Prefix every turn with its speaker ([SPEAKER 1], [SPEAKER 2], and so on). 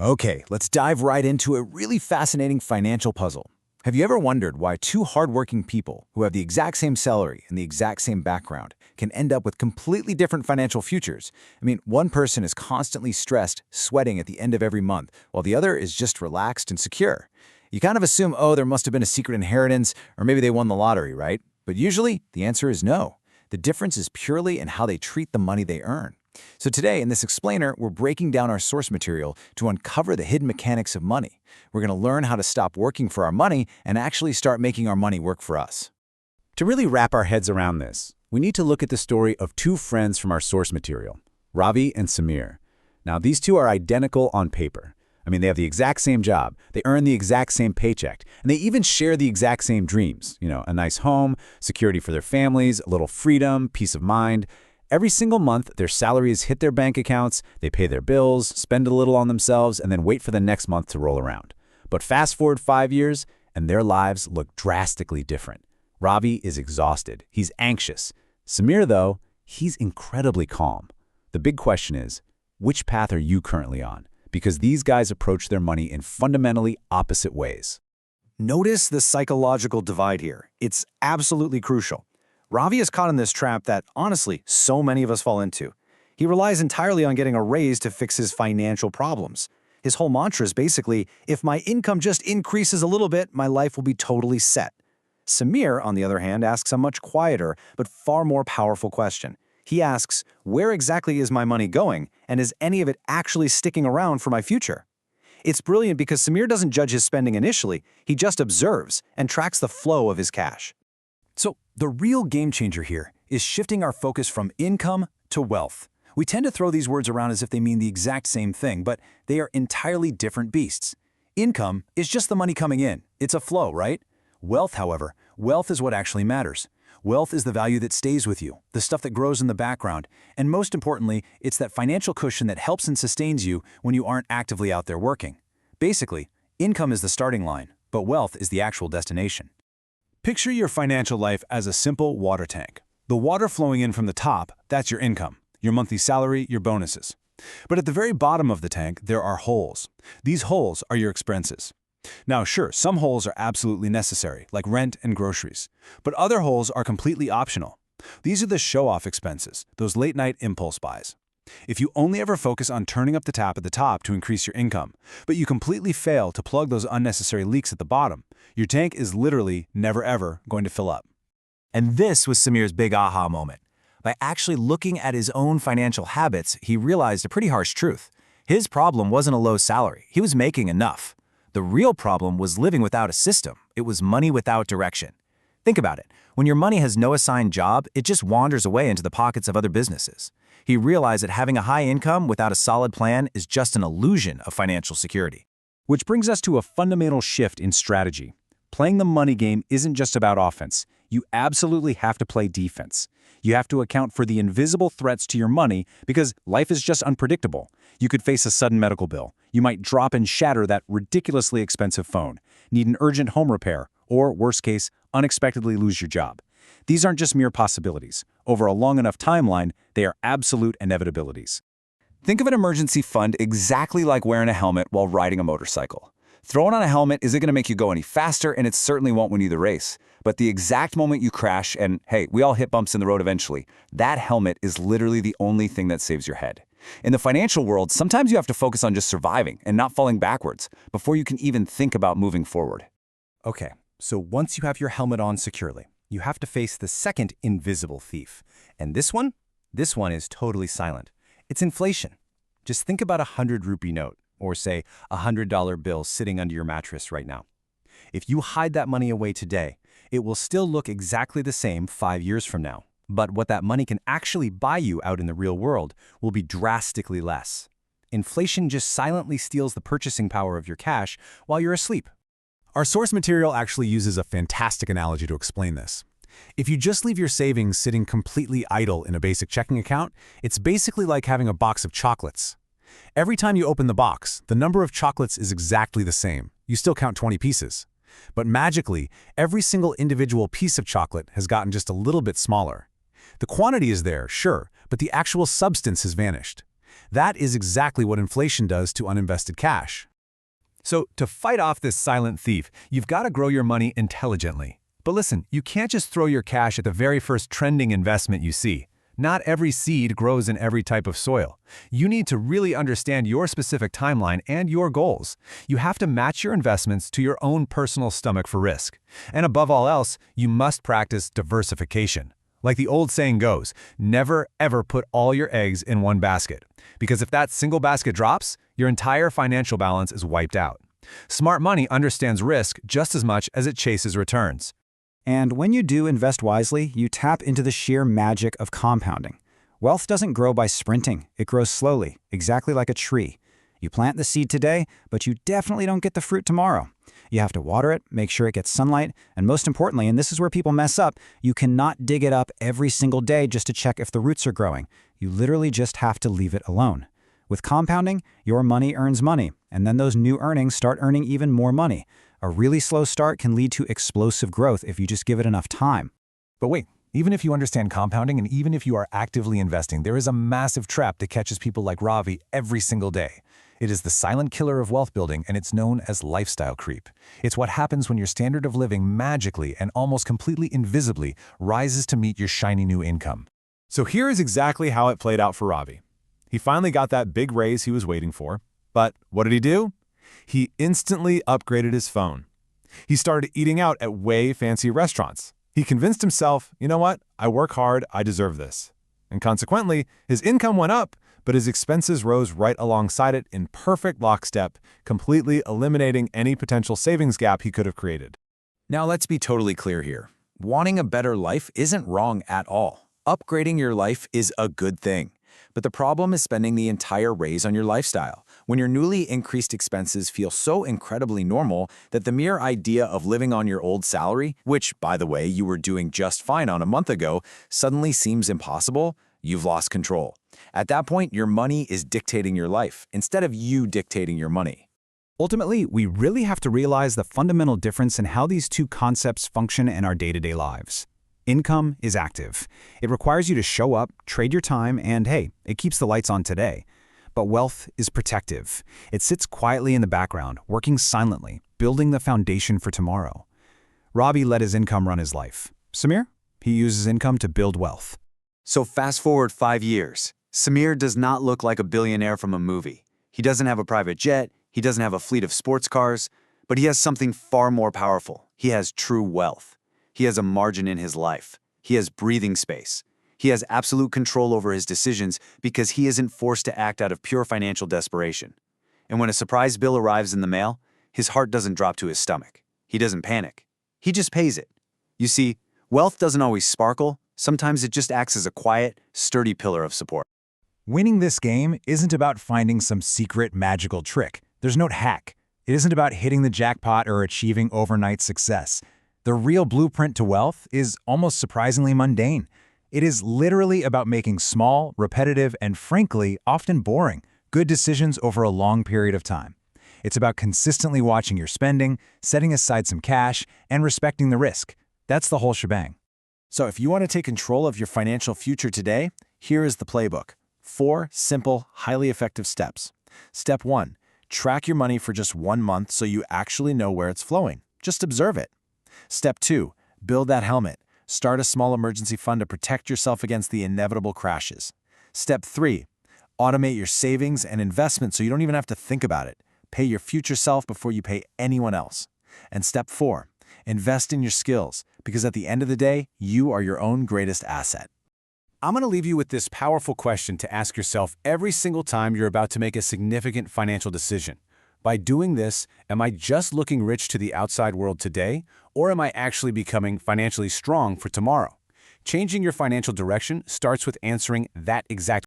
[SPEAKER 1] Okay, let's dive right into a really fascinating financial puzzle. Have you ever wondered why two hardworking people who have the exact same salary and the exact same background can end up with completely different financial futures? I mean, one person is constantly stressed, sweating at the end of every month, while the other is just relaxed and secure. You kind of assume, oh, there must have been a secret inheritance, or maybe they won the lottery, right? But usually, the answer is no. The difference is purely in how they treat the money they earn. So today, in this explainer, we're breaking down our source material to uncover the hidden mechanics of money. We're going to learn how to stop working for our money and actually start making our money work for us.
[SPEAKER 2] To really wrap our heads around this, we need to look at the story of two friends from our source material, Ravi and Samir. Now, these two are identical on paper. I mean, they have the exact same job, they earn the exact same paycheck, and they even share the exact same dreams. A nice home, security for their families, a little freedom, peace of mind. Every single month, their salaries hit their bank accounts, they pay their bills, spend a little on themselves, and then wait for the next month to roll around. But fast forward 5 years, and their lives look drastically different. Ravi is exhausted. He's anxious. Samir, though, he's incredibly calm. The big question is, which path are you currently on? Because these guys approach their money in fundamentally opposite ways.
[SPEAKER 3] Notice the psychological divide here. It's absolutely crucial. Ravi is caught in this trap that, honestly, so many of us fall into. He relies entirely on getting a raise to fix his financial problems. His whole mantra is basically, if my income just increases a little bit, my life will be totally set. Samir, on the other hand, asks a much quieter but far more powerful question. He asks, where exactly is my money going, and is any of it actually sticking around for my future? It's brilliant because Samir doesn't judge his spending initially, he just observes and tracks the flow of his cash.
[SPEAKER 4] So, the real game changer here is shifting our focus from income to wealth. We tend to throw these words around as if they mean the exact same thing, but they are entirely different beasts. Income is just the money coming in. It's a flow, right? Wealth, however, wealth is what actually matters. Wealth is the value that stays with you, the stuff that grows in the background, and most importantly, it's that financial cushion that helps and sustains you when you aren't actively out there working. Basically, income is the starting line, but wealth is the actual destination. Picture your financial life as a simple water tank. The water flowing in from the top, that's your income, your monthly salary, your bonuses. But at the very bottom of the tank, there are holes. These holes are your expenses. Now, sure, some holes are absolutely necessary, like rent and groceries. But other holes are completely optional. These are the show-off expenses, those late-night impulse buys. If you only ever focus on turning up the tap at the top to increase your income, but you completely fail to plug those unnecessary leaks at the bottom, your tank is literally never ever going to fill up.
[SPEAKER 1] And this was Samir's big aha moment. By actually looking at his own financial habits, he realized a pretty harsh truth. His problem wasn't a low salary. He was making enough. The real problem was living without a system. It was money without direction. Think about it. When your money has no assigned job, it just wanders away into the pockets of other businesses. He realized that having a high income without a solid plan is just an illusion of financial security.
[SPEAKER 2] Which brings us to a fundamental shift in strategy. Playing the money game isn't just about offense. You absolutely have to play defense. You have to account for the invisible threats to your money because life is just unpredictable. You could face a sudden medical bill. You might drop and shatter that ridiculously expensive phone, need an urgent home repair, or, worst case, unexpectedly lose your job. These aren't just mere possibilities. Over a long enough timeline, they are absolute inevitabilities.
[SPEAKER 4] Think of an emergency fund exactly like wearing a helmet while riding a motorcycle. Throwing on a helmet isn't going to make you go any faster, and it certainly won't win you the race. But the exact moment you crash, and hey, we all hit bumps in the road eventually, that helmet is literally the only thing that saves your head. In the financial world, sometimes you have to focus on just surviving and not falling backwards before you can even think about moving forward.
[SPEAKER 5] Okay, so once you have your helmet on securely, you have to face the second invisible thief. And this one is totally silent. It's inflation. Just think about a 100-rupee note, or say a $100 bill sitting under your mattress right now. If you hide that money away today, it will still look exactly the same 5 years from now. But what that money can actually buy you out in the real world will be drastically less. Inflation just silently steals the purchasing power of your cash while you're asleep.
[SPEAKER 6] Our source material actually uses a fantastic analogy to explain this. If you just leave your savings sitting completely idle in a basic checking account, it's basically like having a box of chocolates. Every time you open the box, the number of chocolates is exactly the same. You still count 20 pieces. But magically, every single individual piece of chocolate has gotten just a little bit smaller. The quantity is there, sure, but the actual substance has vanished. That is exactly what inflation does to uninvested cash.
[SPEAKER 5] So to fight off this silent thief, you've got to grow your money intelligently. But listen, you can't just throw your cash at the very first trending investment you see. Not every seed grows in every type of soil. You need to really understand your specific timeline and your goals. You have to match your investments to your own personal stomach for risk. And above all else, you must practice diversification. Like the old saying goes, never ever put all your eggs in one basket. Because if that single basket drops, your entire financial balance is wiped out. Smart money understands risk just as much as it chases returns.
[SPEAKER 3] And when you do invest wisely, you tap into the sheer magic of compounding. Wealth doesn't grow by sprinting. It grows slowly, exactly like a tree. You plant the seed today, but you definitely don't get the fruit tomorrow. You have to water it, make sure it gets sunlight, and most importantly, and this is where people mess up, you cannot dig it up every single day just to check if the roots are growing. You literally just have to leave it alone. With compounding, your money earns money, and then those new earnings start earning even more money. A really slow start can lead to explosive growth if you just give it enough time.
[SPEAKER 5] But wait, even if you understand compounding and even if you are actively investing, there is a massive trap that catches people like Ravi every single day. It is the silent killer of wealth building, and it's known as lifestyle creep. It's what happens when your standard of living magically and almost completely invisibly rises to meet your shiny new income.
[SPEAKER 2] So here is exactly how it played out for Ravi. He finally got that big raise he was waiting for. But what did he do? He instantly upgraded his phone. He started eating out at way fancy restaurants. He convinced himself, you know what, I work hard, I deserve this. And consequently, his income went up, but his expenses rose right alongside it in perfect lockstep, completely eliminating any potential savings gap he could have created.
[SPEAKER 1] Now let's be totally clear here. Wanting a better life isn't wrong at all. Upgrading your life is a good thing. But the problem is spending the entire raise on your lifestyle, when your newly increased expenses feel so incredibly normal that the mere idea of living on your old salary, which, by the way, you were doing just fine on a month ago, suddenly seems impossible. You've lost control. At that point, your money is dictating your life, instead of you dictating your money.
[SPEAKER 3] Ultimately, we really have to realize the fundamental difference in how these two concepts function in our day-to-day lives. Income is active. It requires you to show up, trade your time, and hey, it keeps the lights on today. But wealth is protective. It sits quietly in the background, working silently, building the foundation for tomorrow. Ravi let his income run his life. Samir? He uses income to build wealth.
[SPEAKER 7] So fast forward 5 years. Samir does not look like a billionaire from a movie. He doesn't have a private jet, he doesn't have a fleet of sports cars, but he has something far more powerful. He has true wealth. He has a margin in his life. He has breathing space. He has absolute control over his decisions because he isn't forced to act out of pure financial desperation. And when a surprise bill arrives in the mail, his heart doesn't drop to his stomach. He doesn't panic. He just pays it. You see, wealth doesn't always sparkle. Sometimes it just acts as a quiet, sturdy pillar of support.
[SPEAKER 4] Winning this game isn't about finding some secret magical trick. There's no hack. It isn't about hitting the jackpot or achieving overnight success. The real blueprint to wealth is almost surprisingly mundane. It is literally about making small, repetitive, and frankly, often boring, good decisions over a long period of time. It's about consistently watching your spending, setting aside some cash, and respecting the risk. That's the whole shebang.
[SPEAKER 3] So if you want to take control of your financial future today, here is the playbook. 4 simple, highly effective steps. Step 1, track your money for just 1 month so you actually know where it's flowing. Just observe it. Step 2, build that helmet. Start a small emergency fund to protect yourself against the inevitable crashes. Step 3, automate your savings and investments so you don't even have to think about it. Pay your future self before you pay anyone else. And step 4, invest in your skills, because at the end of the day, you are your own greatest asset.
[SPEAKER 6] I'm going to leave you with this powerful question to ask yourself every single time you're about to make a significant financial decision. By doing this, am I just looking rich to the outside world today, or am I actually becoming financially strong for tomorrow? Changing your financial direction starts with answering that exact